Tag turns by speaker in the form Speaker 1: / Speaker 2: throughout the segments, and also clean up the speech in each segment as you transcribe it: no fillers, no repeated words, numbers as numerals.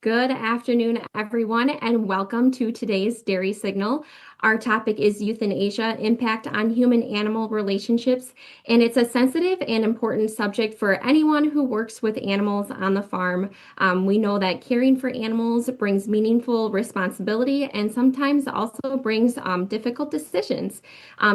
Speaker 1: Good afternoon, everyone, and welcome to today's Dairy Signal. Our topic is euthanasia, impact on human-animal relationships, and it's a sensitive and important subject for anyone who works with animals on the farm. We know that caring for animals brings meaningful responsibility and sometimes also brings difficult decisions.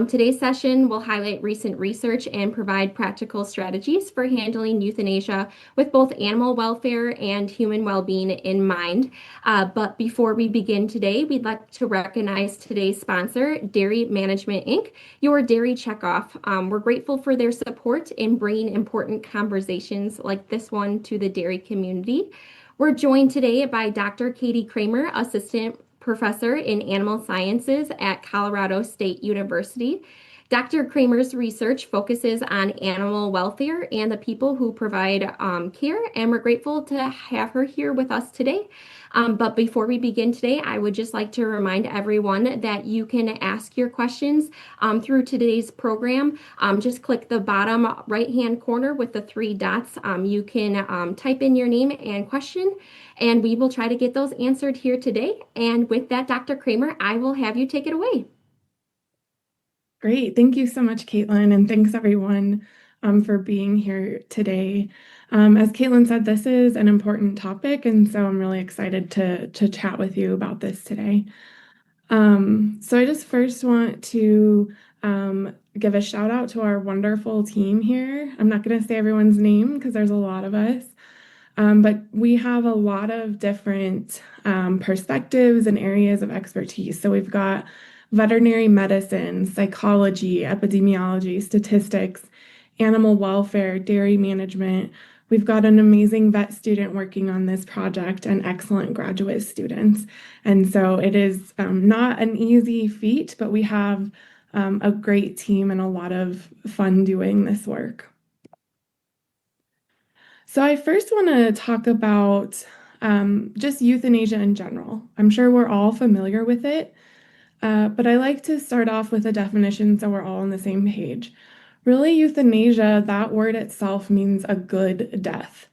Speaker 1: Today's session will highlight recent research and provide practical strategies for handling euthanasia with both animal welfare and human well-being in mind. But before we begin today, we'd like to recognize today's sponsor, Dairy Management Inc., your dairy checkoff. We're grateful for their support in bringing important conversations like this one to the dairy community. We're joined today by Dr. Katie Kramer, Assistant Professor in Animal Sciences at Colorado State University. Dr. Kramer's research focuses on animal welfare and the people who provide care, and we're grateful to have her here with us today. But before we begin today, I would just like to remind everyone that you can ask your questions through today's program. Just click the bottom right-hand corner with the three dots. You can type in your name and question, and we will try to get those answered here today. And with that, Dr. Kramer, I will have you take it away.
Speaker 2: Great. Thank you so much, Caitlin, and thanks everyone for being here today. As Caitlin said, this is an important topic, and so I'm really excited to chat with you about this today. So I just first want to give a shout out to our wonderful team here. I'm not going to say everyone's name because there's a lot of us, but we have a lot of different perspectives and areas of expertise. So we've got veterinary medicine, psychology, epidemiology, statistics, animal welfare, dairy management. We've got an amazing vet student working on this project and excellent graduate students. And so it is not an easy feat, but we have a great team and a lot of fun doing this work. So I first want to talk about just euthanasia in general. I'm sure we're all familiar with it. But I like to start off with a definition so we're all on the same page. Really, euthanasia, that word itself means a good death.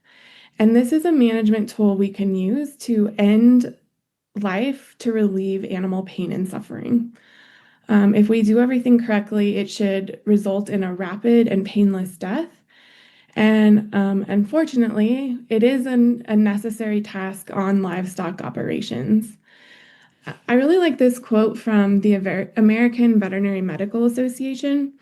Speaker 2: And this is a management tool we can use to end life to relieve animal pain and suffering. If we do everything correctly, it should result in a rapid and painless death. And unfortunately, it is a necessary task on livestock operations. I really like this quote from the American Veterinary Medical Association.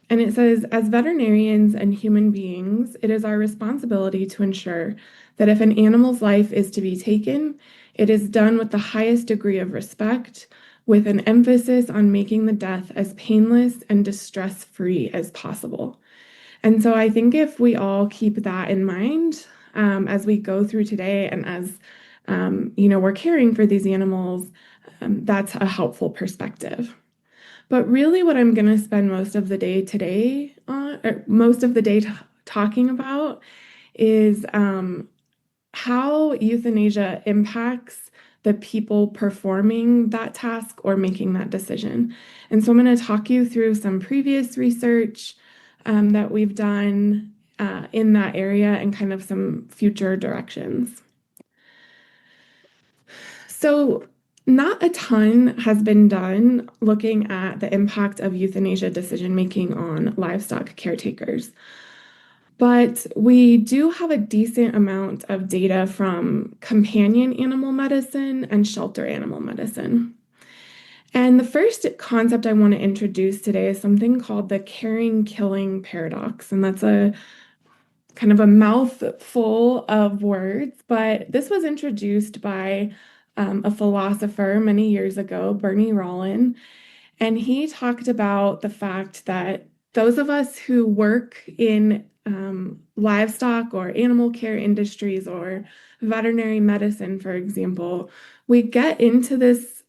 Speaker 2: And it says, as veterinarians and human beings, it is our responsibility to ensure that if an animal's life is to be taken, it is done with the highest degree of respect, with an emphasis on making the death as painless and distress-free as possible. And so I think if we all keep that in mind as we go through today and as we're caring for these animals, that's a helpful perspective. But really what I'm going to spend most of the day today on, or most of the day talking about is how euthanasia impacts the people performing that task or making that decision. And so I'm going to talk you through some previous research that we've done in that area and kind of some future directions. So not a ton has been done looking at the impact of euthanasia decision-making on livestock caretakers. But we do have a decent amount of data from companion animal medicine and shelter animal medicine. And the first concept I want to introduce today is something called the caring-killing paradox. And that's a kind of a mouthful of words, but this was introduced by a philosopher many years ago, Bernie Rollin, and he talked about the fact that those of us who work in livestock or animal care industries or veterinary medicine, for example, we get into this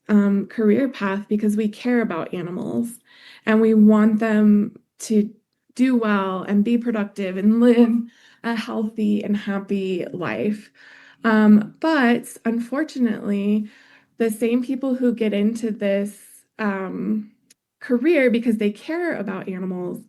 Speaker 2: career path because we care about animals and we want them to do well and be productive and live a healthy and happy life. But unfortunately, the same people who get into this career because they care about animals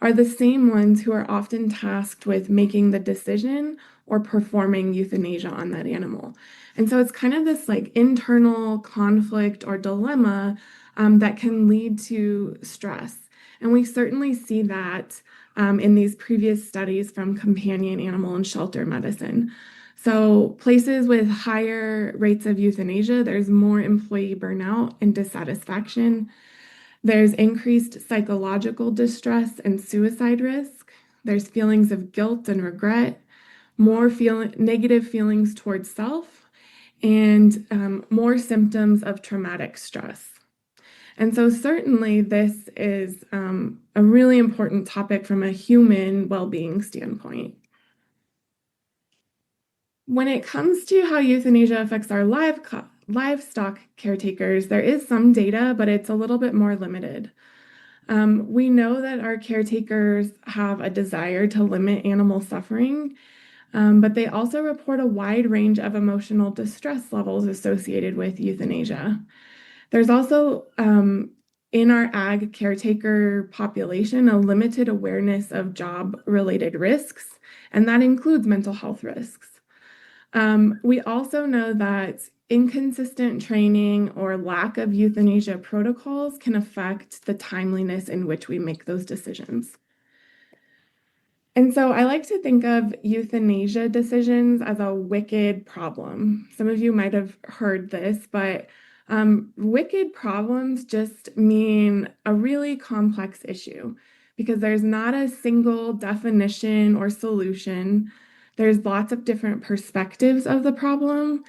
Speaker 2: are the same ones who are often tasked with making the decision or performing euthanasia on that animal. And so it's kind of this like internal conflict or dilemma that can lead to stress. And we certainly see that in these previous studies from companion animal and shelter medicine. So, places with higher rates of euthanasia, there's more employee burnout and dissatisfaction. There's increased psychological distress and suicide risk. There's feelings of guilt and regret, more negative feelings towards self, and more symptoms of traumatic stress. And so, certainly, this is a really important topic from a human well-being standpoint. When it comes to how euthanasia affects our livestock caretakers, there is some data, but it's a little bit more limited. We know that our caretakers have a desire to limit animal suffering, but they also report a wide range of emotional distress levels associated with euthanasia. There's also, in our ag caretaker population, a limited awareness of job-related risks, and that includes mental health risks. We also know that inconsistent training or lack of euthanasia protocols can affect the timeliness in which we make those decisions. And so I like to think of euthanasia decisions as a wicked problem. Some of you might have heard this, but wicked problems just mean a really complex issue because there's not a single definition or solution. There's lots of different perspectives of the problem,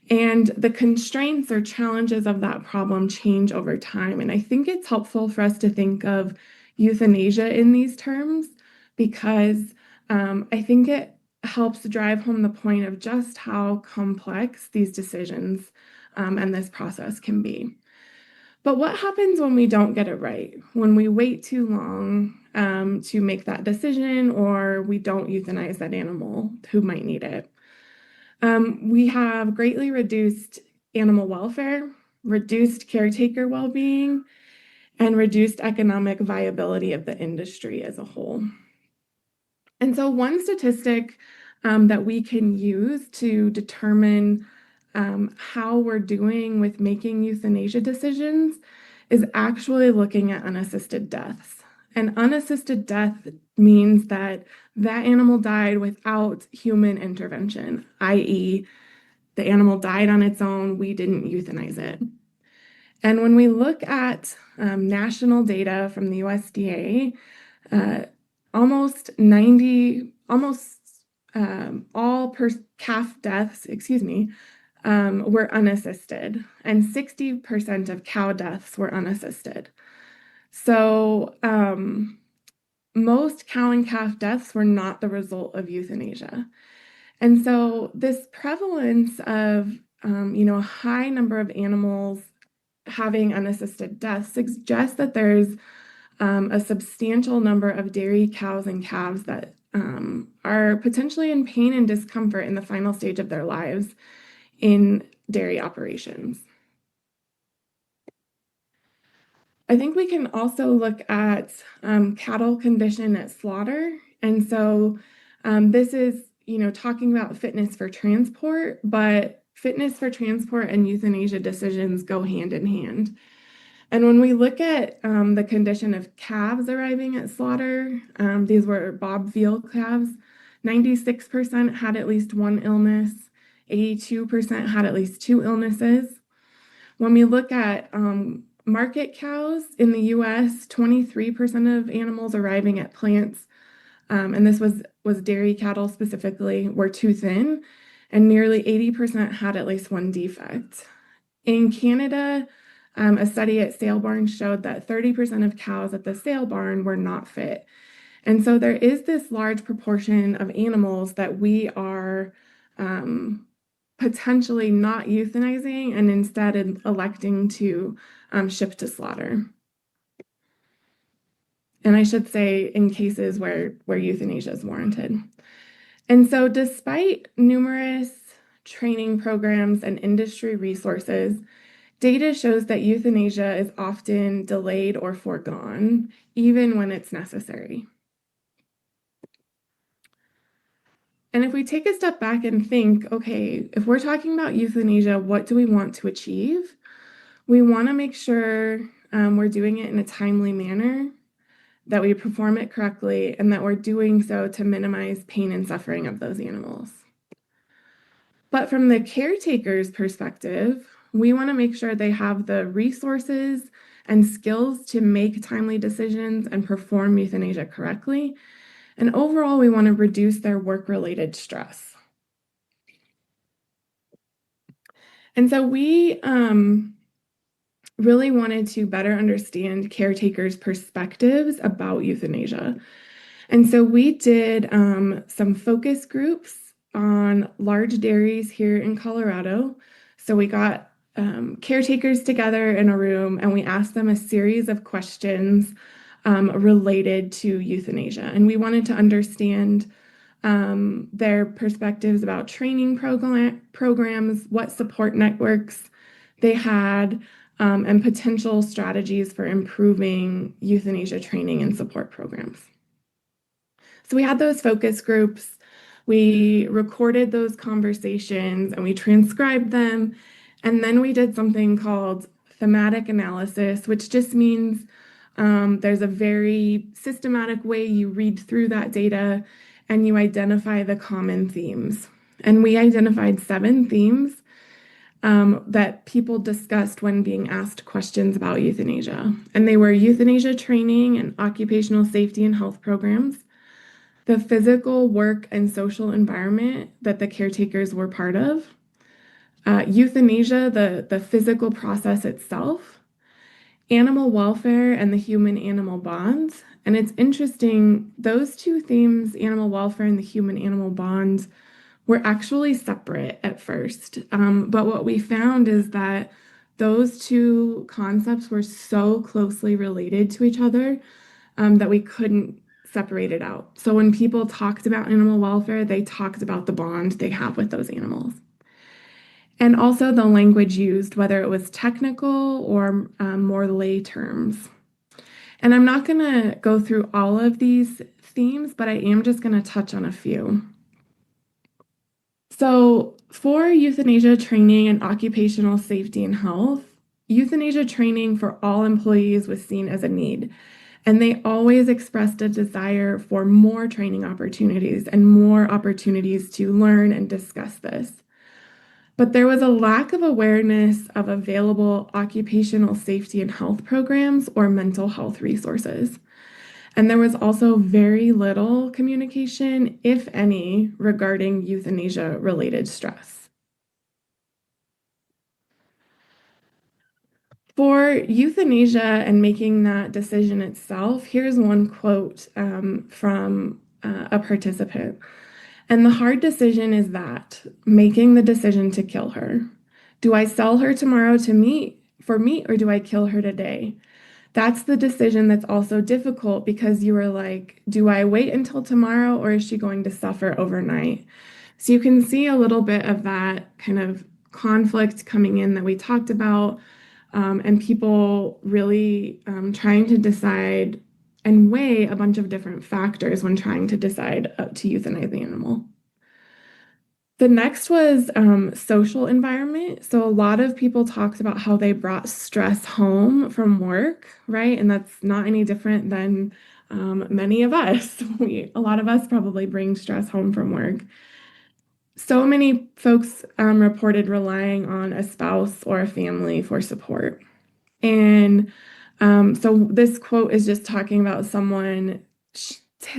Speaker 2: and the constraints or challenges of that problem change over time. And I think it's helpful for us to think of euthanasia in these terms because I think it helps drive home the point of just how complex these decisions and this process can be. But what happens when we don't get it right? When we wait too long to make that decision, or we don't euthanize that animal who might need it? We have greatly reduced animal welfare, reduced caretaker well-being, and reduced economic viability of the industry as a whole. And so one statistic that we can use to determine how we're doing with making euthanasia decisions is actually looking at unassisted deaths. And unassisted death means that that animal died without human intervention, i.e., the animal died on its own, we didn't euthanize it. And when we look at national data from the USDA, almost all calf deaths, were unassisted, and 60% of cow deaths were unassisted. So most cow and calf deaths were not the result of euthanasia. And so this prevalence of a high number of animals having unassisted deaths suggests that there's a substantial number of dairy cows and calves that are potentially in pain and discomfort in the final stage of their lives in dairy operations. I think we can also look at cattle condition at slaughter. And so this is, talking about fitness for transport, but fitness for transport and euthanasia decisions go hand in hand. And when we look at the condition of calves arriving at slaughter, these were bob veal calves, 96% had at least one illness, 82% had at least two illnesses. When we look at market cows in the US, 23% of animals arriving at plants, and this was dairy cattle specifically, were too thin, and nearly 80% had at least one defect. In Canada, a study at sale barns showed that 30% of cows at the sale barn were not fit. And so there is this large proportion of animals that we are potentially not euthanizing and instead electing to ship to slaughter. And I should say in cases where euthanasia is warranted. And so despite numerous training programs and industry resources, data shows that euthanasia is often delayed or foregone, even when it's necessary. And if we take a step back and think, okay, if we're talking about euthanasia, what do we want to achieve? We want to make sure we're doing it in a timely manner, that we perform it correctly, and that we're doing so to minimize pain and suffering of those animals. But from the caretaker's perspective, we want to make sure they have the resources and skills to make timely decisions and perform euthanasia correctly. And overall, we want to reduce their work-related stress. And so we really wanted to better understand caretakers' perspectives about euthanasia. And so we did some focus groups on large dairies here in Colorado. So we got caretakers together in a room and we asked them a series of questions related to euthanasia. And we wanted to understand their perspectives about training programs, what support networks they had, and potential strategies for improving euthanasia training and support programs. So we had those focus groups, we recorded those conversations and we transcribed them. And then we did something called thematic analysis, which just means there's a very systematic way you read through that data and you identify the common themes. And we identified 7 themes that people discussed when being asked questions about euthanasia. And they were euthanasia training and occupational safety and health programs, the physical work and social environment that the caretakers were part of, euthanasia, the physical process itself, animal welfare and the human-animal bonds. And it's interesting, those 2 themes, animal welfare and the human-animal bonds, were actually separate at first. But what we found is that those 2 concepts were so closely related to each other that we couldn't separate it out. So when people talked about animal welfare, they talked about the bond they have with those animals. And also the language used, whether it was technical or more lay terms. And I'm not going to go through all of these themes, but I am just going to touch on a few. So for euthanasia training and occupational safety and health, euthanasia training for all employees was seen as a need. And they always expressed a desire for more training opportunities and more opportunities to learn and discuss this. But there was a lack of awareness of available occupational safety and health programs or mental health resources. And there was also very little communication, if any, regarding euthanasia-related stress. For euthanasia and making that decision itself, here's one quote from a participant. And the hard decision is that, making the decision to kill her. Do I sell her tomorrow to meat for meat or do I kill her today? That's the decision that's also difficult because you are like, do I wait until tomorrow or is she going to suffer overnight? So you can see a little bit of that kind of conflict coming in that we talked about, and people really trying to decide and weigh a bunch of different factors when trying to decide to euthanize the animal. The next was social environment. So a lot of people talked about how they brought stress home from work, right? And that's not any different than many of us. A lot of us probably bring stress home from work. So many folks reported relying on a spouse or a family for support. And so this quote is just talking about someone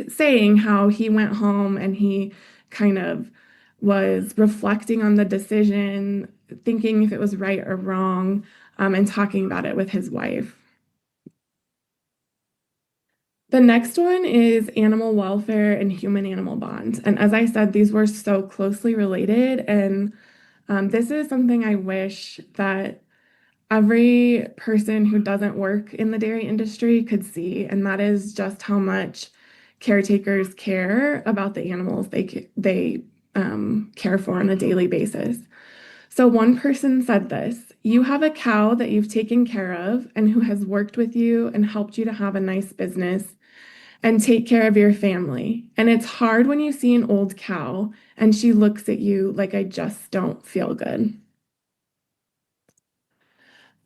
Speaker 2: saying how he went home and he kind of was reflecting on the decision, thinking if it was right or wrong, and talking about it with his wife. The next one is animal welfare and human-animal bonds. And as I said, these were so closely related. And this is something I wish that every person who doesn't work in the dairy industry could see, and that is just how much caretakers care about the animals they care for on a daily basis. So one person said this, you have a cow that you've taken care of and who has worked with you and helped you to have a nice business. and take care of your family. And it's hard when you see an old cow and she looks at you like, I just don't feel good.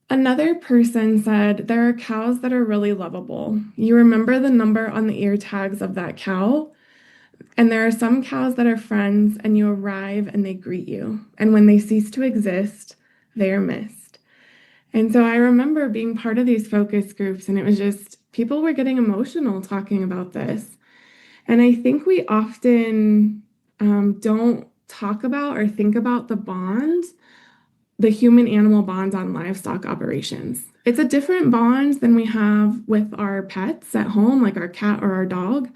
Speaker 2: Another person said, there are cows that are really lovable. You remember the number on the ear tags of that cow, and there are some cows that are friends, and you arrive and they greet you. And when they cease to exist, they are missed. And so I remember being part of these focus groups, and it was just people were getting emotional talking about this. And I think we often don't talk about or think about the human animal bonds on livestock operations. It's a different bond than we have with our pets at home, like our cat or our dog,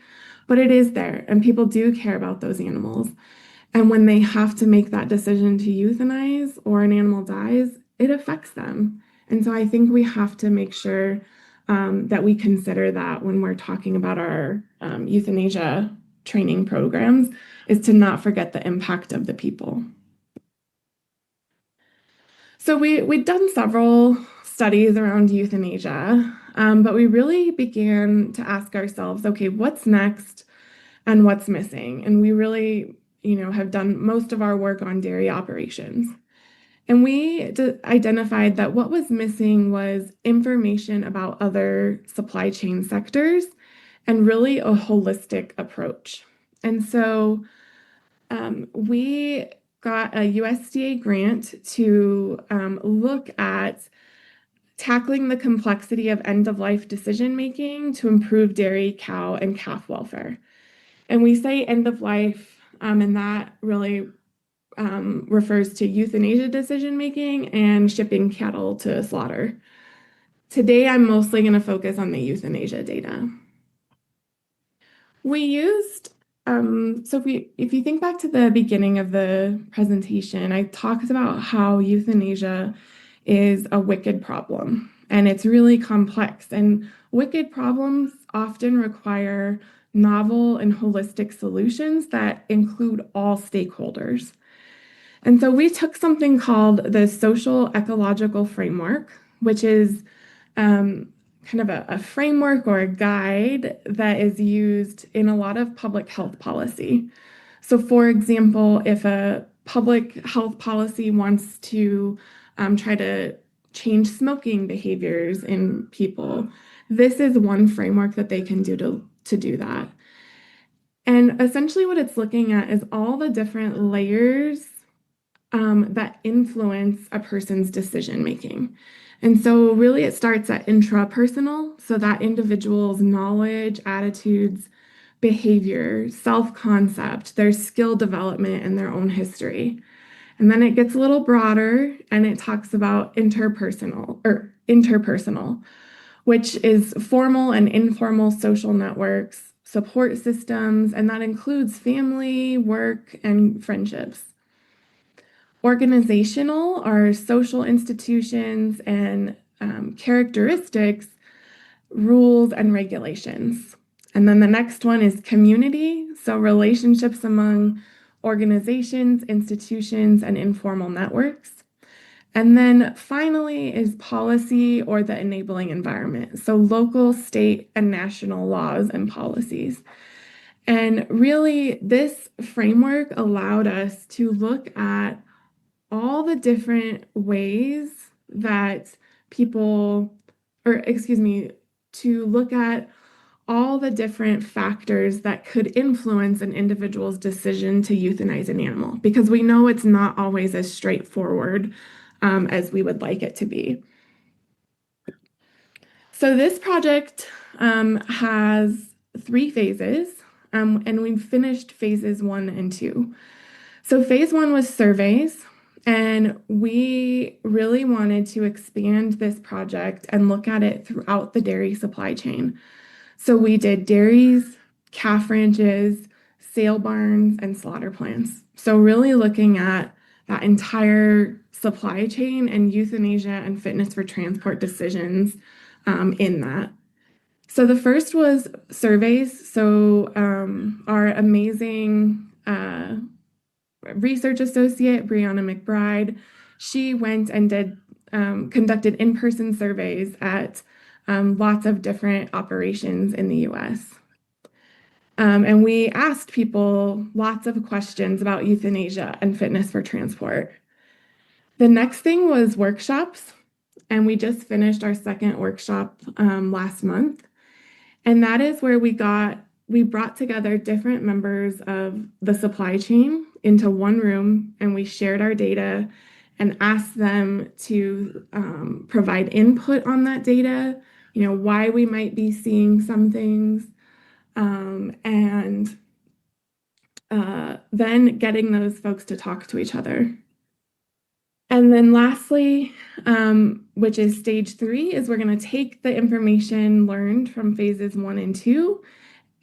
Speaker 2: but it is there, and people do care about those animals. And when they have to make that decision to euthanize or an animal dies, it affects them. And so I think we have to make sure that we consider that when we're talking about our euthanasia training programs, is to not forget the impact of the people. So we'd done several studies around euthanasia, but we really began to ask ourselves, okay, what's next and what's missing? And we really, have done most of our work on dairy operations. And we identified that what was missing was information about other supply chain sectors and really a holistic approach. And so we got a USDA grant to look at tackling the complexity of end-of-life decision making to improve dairy, cow, and calf welfare. And we say end of life, and that really refers to euthanasia decision making and shipping cattle to slaughter. Today, I'm mostly going to focus on the euthanasia data. We used, if you think back to the beginning of the presentation, I talked about how euthanasia is a wicked problem and it's really complex. And wicked problems often require novel and holistic solutions that include all stakeholders. And so we took something called the social ecological framework, which is kind of a framework or a guide that is used in a lot of public health policy. So, for example, if a public health policy wants to try to change smoking behaviors in people, this is one framework that they can do to do that. And essentially, what it's looking at is all the different layers that influence a person's decision making. And so, really, it starts at intrapersonal, so that individual's knowledge, attitudes, behavior, self concept, their skill development, and their own history. And then it gets a little broader and it talks about interpersonal, which is formal and informal social networks, support systems, and that includes family, work, and friendships. Organizational are social institutions and characteristics, rules, and regulations. And then the next one is community, so relationships among organizations, institutions, and informal networks. And then finally is policy or the enabling environment, so local, state, and national laws and policies. And really, this framework allowed us to look at all the different ways that people, or excuse me, to look at all the different factors that could influence an individual's decision to euthanize an animal, because we know it's not always as straightforward as we would like it to be. So this project has 3 phases, and we've finished phases 1 and 2. So phase 1 was surveys, and we really wanted to expand this project and look at it throughout the dairy supply chain. So we did dairies, calf ranches, sale barns, and slaughter plants. So really looking at that entire supply chain and euthanasia and fitness for transport decisions in that. So the first was surveys. So our amazing research associate, Brianna McBride, she went and conducted in-person surveys at lots of different operations in the US. And we asked people lots of questions about euthanasia and fitness for transport. The next thing was workshops, and we just finished our second workshop last month. And that is where we brought together different members of the supply chain into one room, and we shared our data and asked them to provide input on that data, why we might be seeing some things, and then getting those folks to talk to each other. And then lastly, which is stage 3, is we're going to take the information learned from phases 1 and 2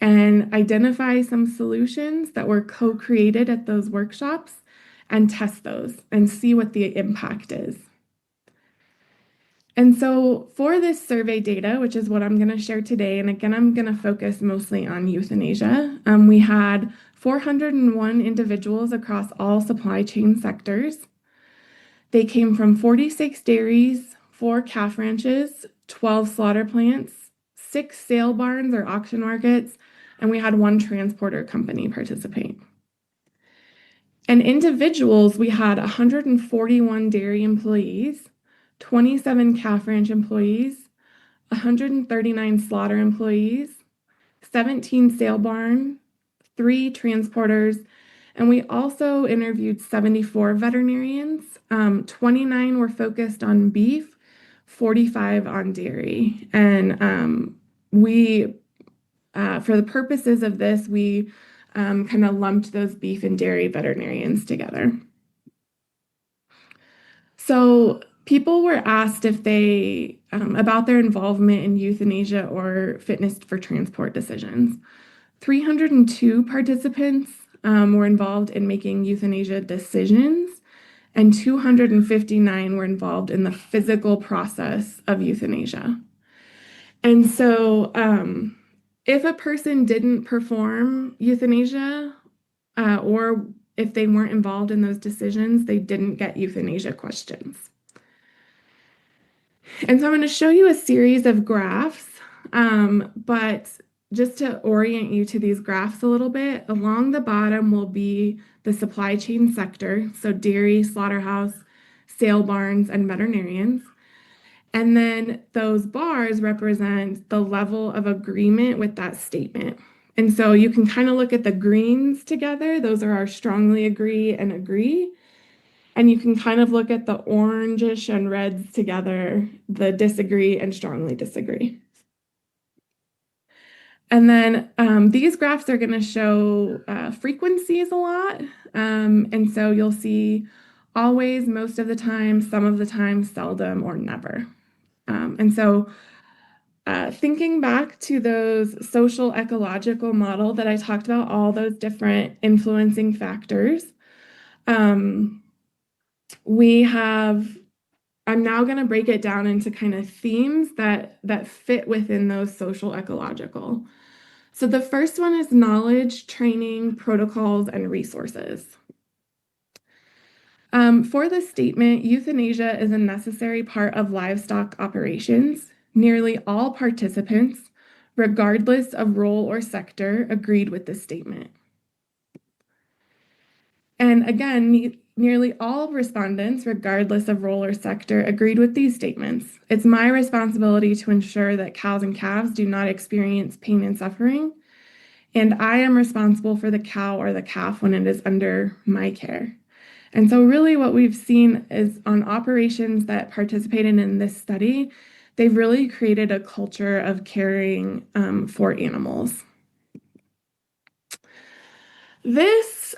Speaker 2: and identify some solutions that were co-created at those workshops and test those and see what the impact is. And so for this survey data, which is what I'm going to share today, and again, I'm going to focus mostly on euthanasia, we had 401 individuals across all supply chain sectors. They came from 46 dairies, 4 calf ranches, 12 slaughter plants, 6 sale barns or auction markets, and we had 1 transporter company participate. And individuals, we had 141 dairy employees, 27 calf ranch employees, 139 slaughter employees, 17 sale barn, 3 transporters, and we also interviewed 74 veterinarians. 29 were focused on beef, 45 on dairy. And for the purposes of this, we kind of lumped those beef and dairy veterinarians together. So people were asked if they about their involvement in euthanasia or fitness for transport decisions. 302 participants were involved in making euthanasia decisions, and 259 were involved in the physical process of euthanasia. And so if a person didn't perform euthanasia, or if they weren't involved in those decisions, they didn't get euthanasia questions. And so I'm going to show you a series of graphs, but just to orient you to these graphs a little bit, along the bottom will be the supply chain sector, so dairy, slaughterhouse, sale barns, and veterinarians. And then those bars represent the level of agreement with that statement. And so you can kind of look at the greens together. Those are our strongly agree and agree. And you can kind of look at the orangish and reds together, the disagree and strongly disagree. And then these graphs are going to show frequencies a lot. And so you'll see always, most of the time, some of the time, seldom, or never. And so thinking back to those social ecological model that I talked about, all those different influencing factors, I'm now going to break it down into kind of themes that fit within those social ecological. So the first one is knowledge, training, protocols, and resources. For the statement, euthanasia is a necessary part of livestock operations. Nearly all participants, regardless of role or sector, agreed with this statement. And again, nearly all respondents, regardless of role or sector, agreed with these statements. It's my responsibility to ensure that cows and calves do not experience pain and suffering, and I am responsible for the cow or the calf when it is under my care. And so really what we've seen is on operations that participated in this study, they've really created a culture of caring for animals. This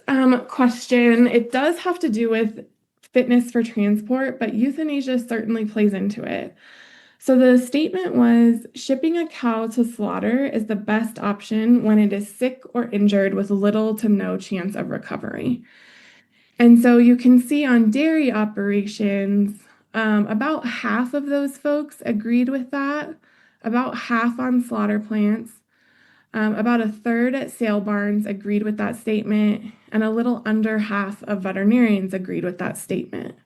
Speaker 2: question, it does have to do with fitness for transport, but euthanasia certainly plays into it. So the statement was, shipping a cow to slaughter is the best option when it is sick or injured with little to no chance of recovery. And so you can see on dairy operations, about half of those folks agreed with that, about half on slaughter plants, about a third at sale barns agreed with that statement, and a little under half of veterinarians agreed with that statement.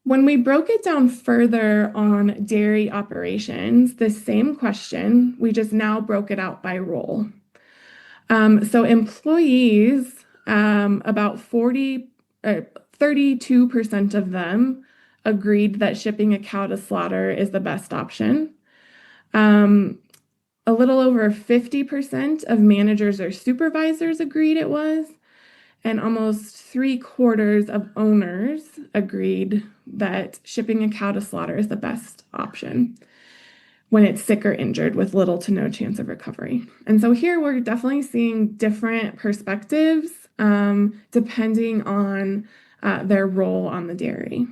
Speaker 2: When we broke it down further on dairy operations, the same question, we just now broke it out by role. So employees, about 32% of them agreed that shipping a cow to slaughter is the best option. Um, a little over 50% of managers or supervisors agreed it was, and almost three-quarters of owners agreed that shipping a cow to slaughter is the best option when it's sick or injured with little to no chance of recovery. And so here we're definitely seeing different perspectives depending on their role on the dairy.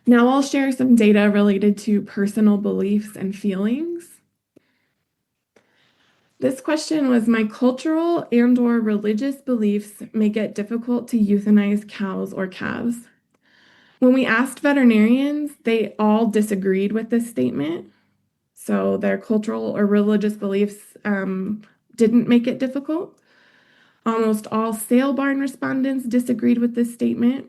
Speaker 2: Now I'll share some data related to personal beliefs and feelings. This question was, my cultural and/or religious beliefs make it difficult to euthanize cows or calves. When we asked veterinarians, they all disagreed with this statement. So their cultural or religious beliefs didn't make it difficult. Almost all sale barn respondents disagreed with this statement.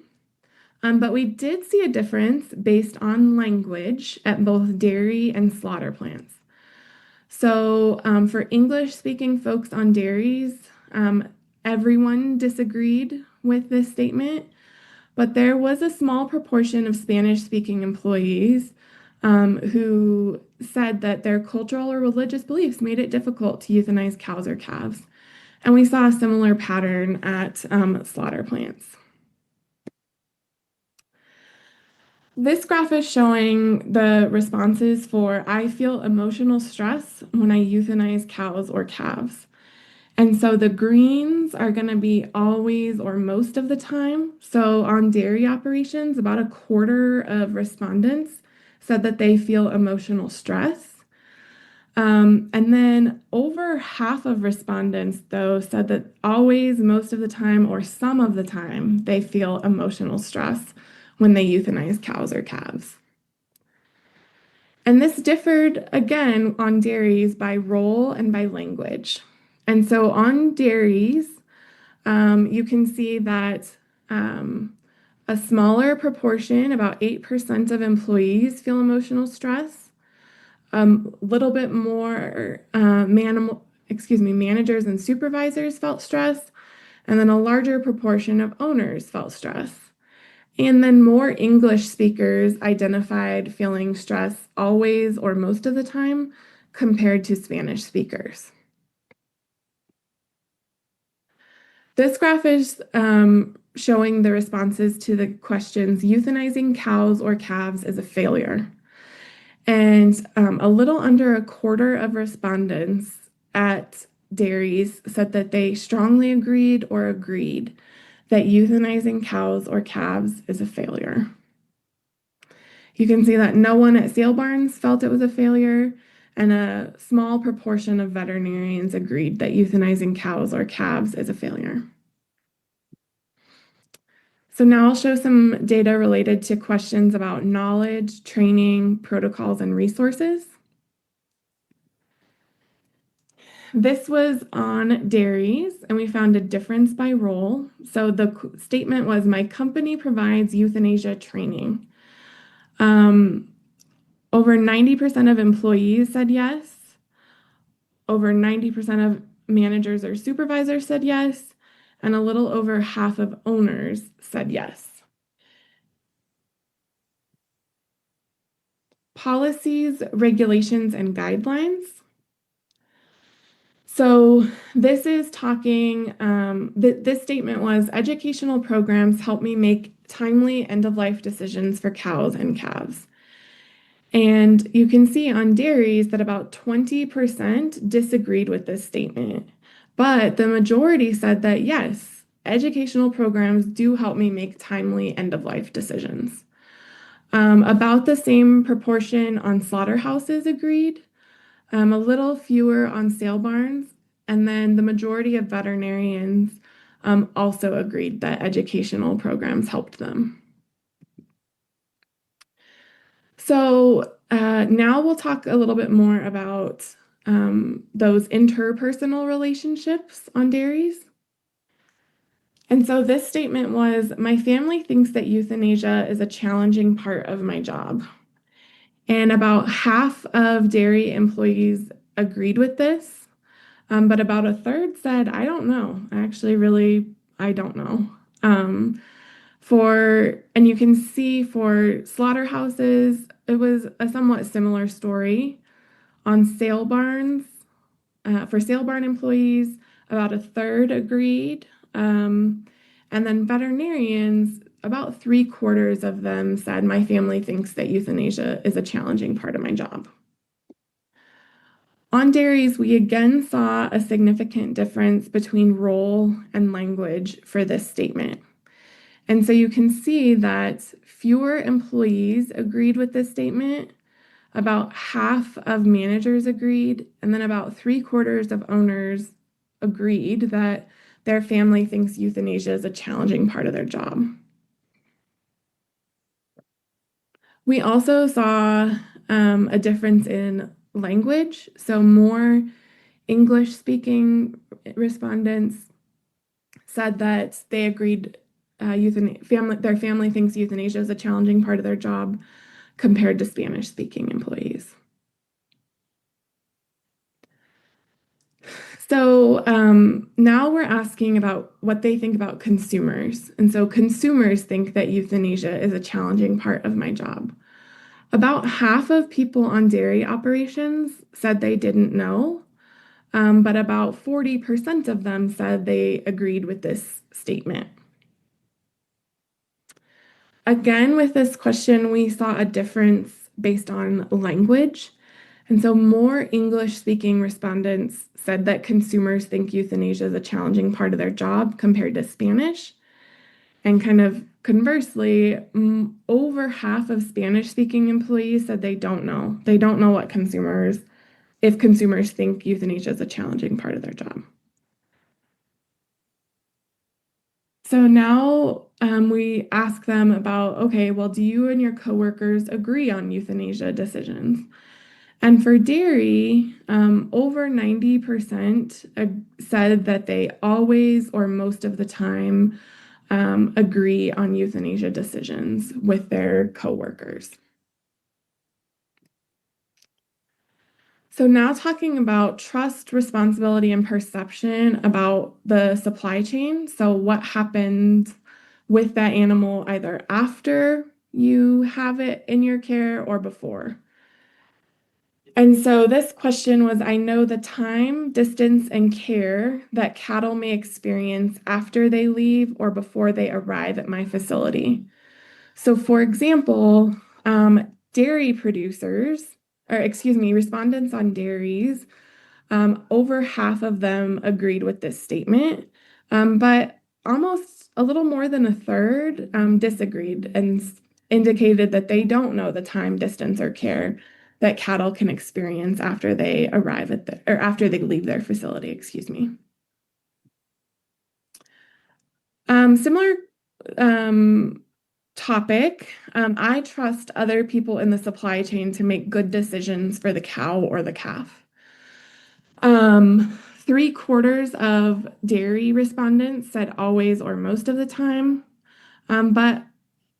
Speaker 2: But we did see a difference based on language at both dairy and slaughter plants. So for English-speaking folks on dairies, everyone disagreed with this statement, but there was a small proportion of Spanish-speaking employees who said that their cultural or religious beliefs made it difficult to euthanize cows or calves. And we saw a similar pattern at slaughter plants. This graph is showing the responses for I feel emotional stress when I euthanize cows or calves. And so the greens are going to be always or most of the time. So on dairy operations, about a quarter of respondents said that they feel emotional stress. And then over half of respondents, though, said that always, most of the time, or some of the time, they feel emotional stress when they euthanize cows or calves. And this differed again on dairies by role and by language. And so on dairies, you can see that a smaller proportion, about 8% of employees feel emotional stress. A little bit more managers and supervisors felt stress, and then a larger proportion of owners felt stress. And then more English speakers identified feeling stress always or most of the time compared to Spanish speakers. This graph is showing the responses to the questions, euthanizing cows or calves is a failure. And a little under a quarter of respondents at dairies said that they strongly agreed or agreed that euthanizing cows or calves is a failure. You can see that no one at sale barns felt it was a failure, and a small proportion of veterinarians agreed that euthanizing cows or calves is a failure. So now I'll show some data related to questions about knowledge, training, protocols, and resources. This was on dairies, and we found a difference by role. So the statement was, my company provides euthanasia training. Over 90% of employees said yes. Over 90% of managers or supervisors said yes. And a little over half of owners said yes. Policies, regulations, and guidelines. So this is talking, this statement was, educational programs help me make timely end-of-life decisions for cows and calves. And you can see on dairies that about 20% disagreed with this statement, but the majority said that yes, educational programs do help me make timely end-of-life decisions. About the same proportion on slaughterhouses agreed, a little fewer on sale barns, and then the majority of veterinarians also agreed that educational programs helped them. So now we'll talk a little bit more about those interpersonal relationships on dairies. And so this statement was, my family thinks that euthanasia is a challenging part of my job. And about half of dairy employees agreed with this. But about a third said, I don't know. Actually, really, I don't know. Um, and you can see for slaughterhouses, it was a somewhat similar story. On sale barns, for sale barn employees, about a third agreed. And then veterinarians, about three-quarters of them said, my family thinks that euthanasia is a challenging part of my job. On dairies, we again saw a significant difference between role and language for this statement. And so you can see that fewer employees agreed with this statement, about half of managers agreed, and then about three-quarters of owners agreed that their family thinks euthanasia is a challenging part of their job. We also saw a difference in language, so more English-speaking respondents said that they agreed their family thinks euthanasia is a challenging part of their job compared to Spanish-speaking employees. So now we're asking about what they think about consumers. And so consumers think that euthanasia is a challenging part of my job. About half of people on dairy operations said they didn't know, but about 40% of them said they agreed with this statement. Again, with this question, we saw a difference based on language. And so more English-speaking respondents said that consumers think euthanasia is a challenging part of their job compared to Spanish. And kind of conversely, over half of Spanish-speaking employees said they don't know. They don't know if consumers think euthanasia is a challenging part of their job. So now we ask them about, okay, well, do you and your coworkers agree on euthanasia decisions? And for dairy, over 90% said that they always or most of the time agree on euthanasia decisions with their coworkers. So now talking about trust, responsibility, and perception about the supply chain. So what happened with that animal either after you have it in your care or before. And so this question was, I know the time, distance, and care that cattle may experience after they leave or before they arrive at my facility. So for example, dairy producers, or excuse me, respondents on dairies, over half of them agreed with this statement, but almost a little more than a third disagreed and indicated that they don't know the time, distance, or care that cattle can experience after they arrive or after they leave their facility, excuse me. Similar topic. I trust other people in the supply chain to make good decisions for the cow or the calf. Three-quarters of dairy respondents said always or most of the time, but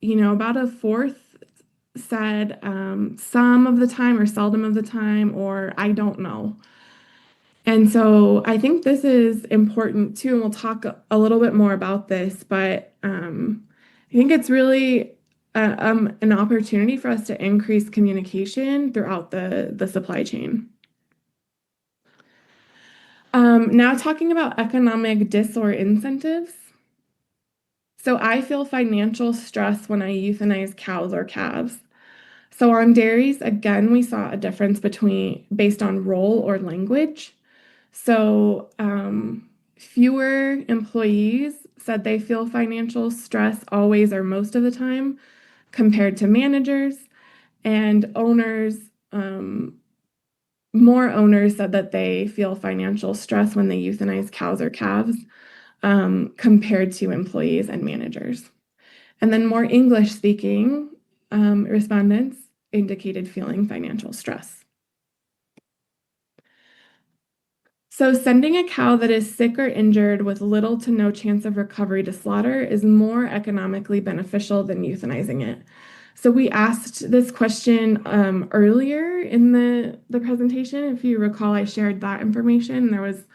Speaker 2: about a fourth said some of the time or seldom of the time, or I don't know. And so I think this is important too, and we'll talk a little bit more about this, but I think it's really an opportunity for us to increase communication throughout the supply chain. Now talking about economic or incentives. So I feel financial stress when I euthanize cows or calves. So on dairies, again, we saw a difference based on role or language. So fewer employees said they feel financial stress always or most of the time compared to managers, and more owners said that they feel financial stress when they euthanize cows or calves compared to employees and managers. And then more English-speaking respondents indicated feeling financial stress. So sending a cow that is sick or injured with little to no chance of recovery to slaughter is more economically beneficial than euthanizing it. So we asked this question earlier in the presentation. If you recall, I shared that information. There was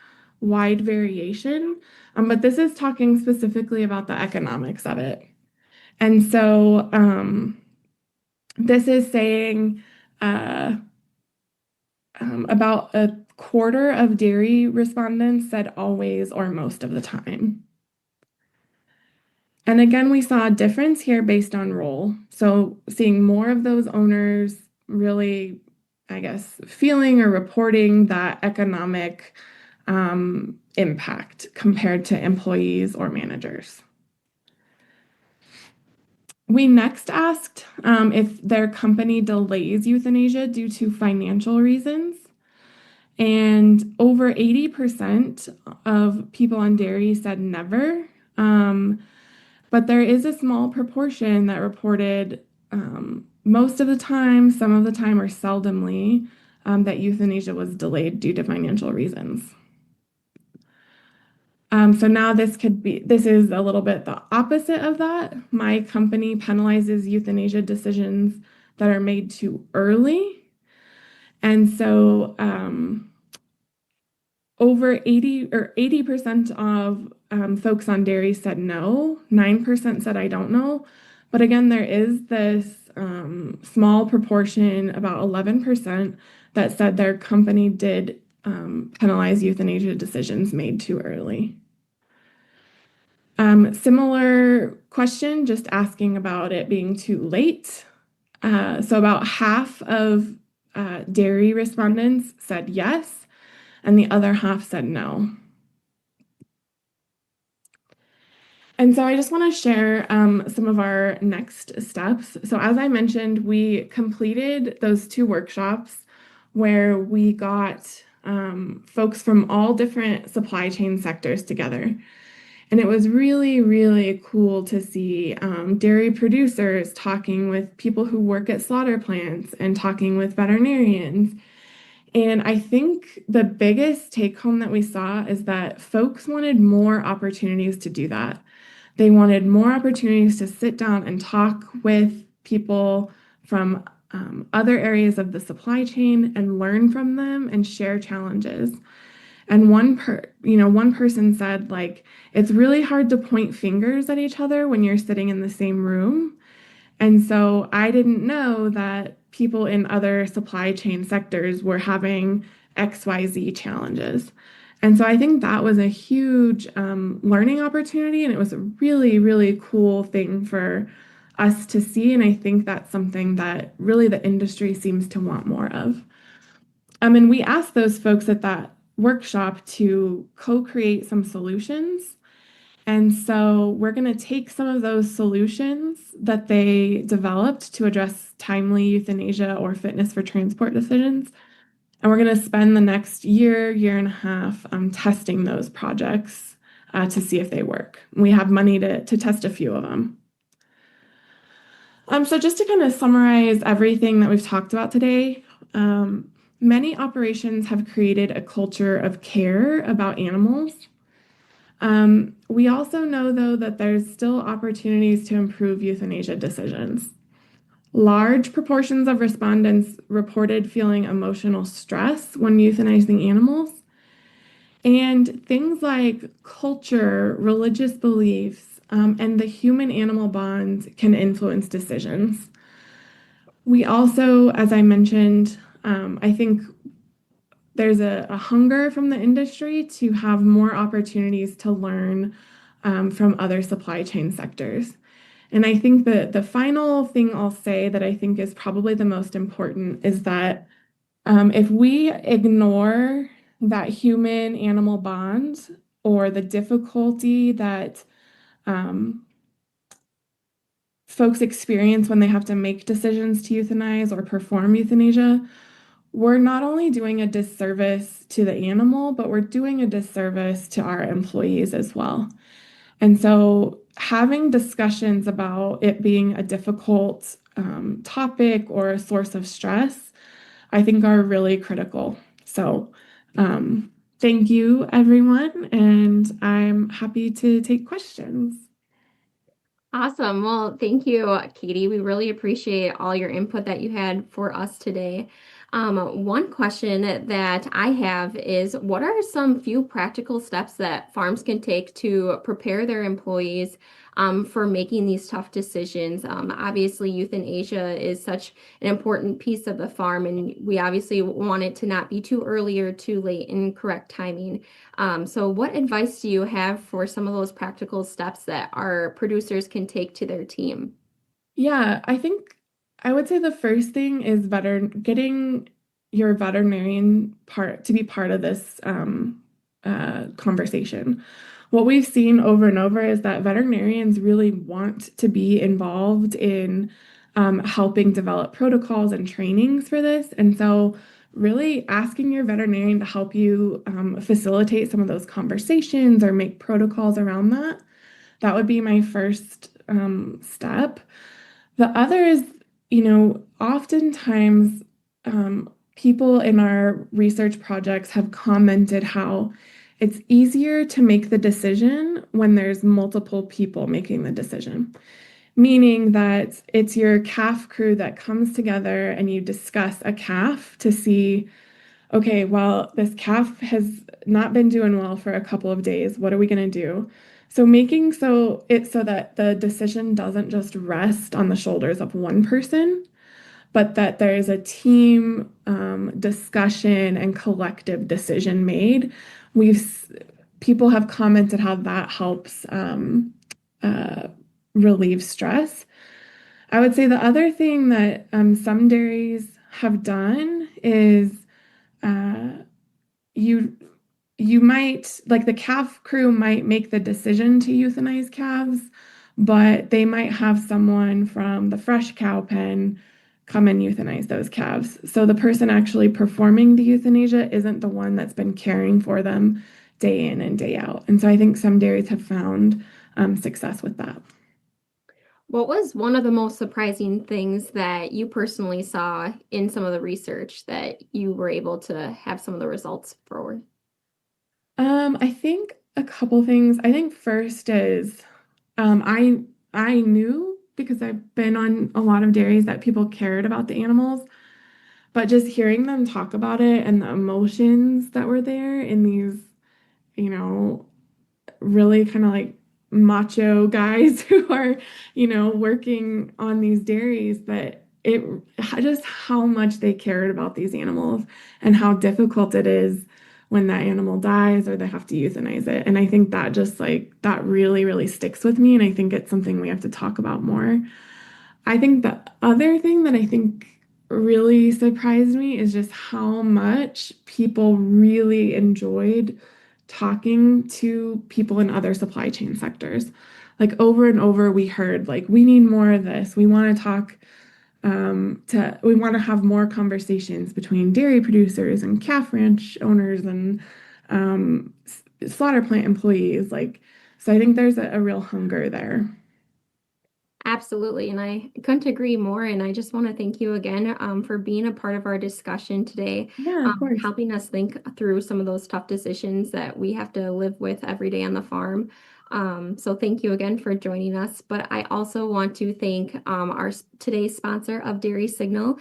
Speaker 2: wide variation, but this is talking specifically about the economics of it. And so this is saying uh, about a quarter of dairy respondents said always or most of the time. And again, we saw a difference here based on role. So seeing more of those owners really, I guess, feeling or reporting that economic impact compared to employees or managers. We next asked if their company delays euthanasia due to financial reasons. And over 80% of people on dairy said never. But there is a small proportion that reported most of the time, some of the time, or seldomly, that euthanasia was delayed due to financial reasons. So now this is a little bit the opposite of that. My company penalizes euthanasia decisions that are made too early. And so over 80% of folks on dairy said no, 9% said I don't know. But again, there is this small proportion, about 11%, that said their company did penalize euthanasia decisions made too early. Similar question, just asking about it being too late. So about half of dairy respondents said yes, and the other half said no. And so I just want to share some of our next steps. So as I mentioned, we completed those 2 workshops where we got folks from all different supply chain sectors together. And it was really, really cool to see dairy producers talking with people who work at slaughter plants and talking with veterinarians. And I think the biggest take home that we saw is that folks wanted more opportunities to do that. They wanted more opportunities to sit down and talk with people from other areas of the supply chain and learn from them and share challenges. And one person said, like, it's really hard to point fingers at each other when you're sitting in the same room. And so I didn't know that people in other supply chain sectors were having XYZ challenges. And so I think that was a huge learning opportunity, and it was a really, really cool thing for us to see. And I think that's something that really the industry seems to want more of. And we asked those folks at that workshop to co-create some solutions. And so we're going to take some of those solutions that they developed to address timely euthanasia or fitness for transport decisions. And we're going to spend the next year and a half testing those projects to see if they work. We have money to test a few of them. So just to kind of summarize everything that we've talked about today, many operations have created a culture of care about animals. We also know, though, that there's still opportunities to improve euthanasia decisions. Large proportions of respondents reported feeling emotional stress when euthanizing animals. And things like culture, religious beliefs, and the human-animal bond can influence decisions. We also, as I mentioned, I think there's a hunger from the industry to have more opportunities to learn from other supply chain sectors. And I think that the final thing I'll say that I think is probably the most important is that if we ignore that human-animal bond or the difficulty that folks experience when they have to make decisions to euthanize or perform euthanasia, we're not only doing a disservice to the animal, but we're doing a disservice to our employees as well. And so having discussions about it being a difficult topic or a source of stress, I think are really critical. So thank you, everyone, and I'm happy to take questions.
Speaker 1: Awesome. Well, thank you, Katie. We really appreciate all your input that you had for us today. One question that I have is what are some few practical steps that farms can take to prepare their employees for making these tough decisions? Obviously, euthanasia is such an important piece of the farm, and we obviously want it to not be too early or too late in correct timing. So, what advice do you have for some of those practical steps that our producers can take to their team?
Speaker 2: Yeah, I think I would say the first thing is getting your veterinarian part to be part of this conversation. What we've seen over and over is that veterinarians really want to be involved in helping develop protocols and trainings for this. And so, really asking your veterinarian to help you facilitate some of those conversations or make protocols around that, that would be my first step. The other is, oftentimes people in our research projects have commented how it's easier to make the decision when there's multiple people making the decision, meaning that it's your calf crew that comes together and you discuss a calf to see, okay, well, this calf has not been doing well for a couple of days. What are we going to do? So making so that the decision doesn't just rest on the shoulders of one person, but that there is a team discussion and collective decision made. We've People have commented how that helps uh, relieve stress. I would say the other thing that some dairies have done is uh, you you might like the calf crew might make the decision to euthanize calves, but they might have someone from the fresh cow pen come and euthanize those calves. So the person actually performing the euthanasia isn't the one that's been caring for them day in and day out. And so I think some dairies have found success with that.
Speaker 1: What was one of the most surprising things that you personally saw in some of the research that you were able to have some of the results for?
Speaker 2: I think a couple things. I think first is I knew because I've been on a lot of dairies that people cared about the animals, but just hearing them talk about it and the emotions that were there in these, you know, really kind of like macho guys who are, working on these dairies, that it just how much they cared about these animals and how difficult it is when that animal dies or they have to euthanize it. And I think that just like that really, really sticks with me. And I think it's something we have to talk about more. I think the other thing that I think really surprised me is just how much people really enjoyed talking to people in other supply chain sectors. Like over and over, we heard like, we need more of this. We want to talk we want to have more conversations between dairy producers and calf ranch owners and slaughter plant employees. Like, so I think there's a real hunger there.
Speaker 1: Absolutely. And I couldn't agree more. And I just want to thank you again for being a part of our discussion today,
Speaker 2: Yeah, of course.
Speaker 1: helping us think through some of those tough decisions that we have to live with every day on the farm. So thank you again for joining us. But I also want to thank today's sponsor of Dairy Signal,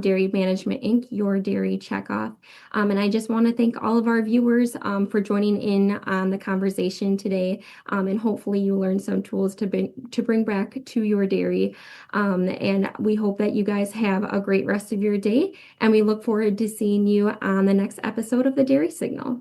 Speaker 1: Dairy Management Inc., your dairy checkoff. And I just want to thank all of our viewers for joining in on the conversation today. And hopefully you learned some tools to bring back to your dairy. And we hope that you guys have a great rest of your day. And we look forward to seeing you on the next episode of the Dairy Signal.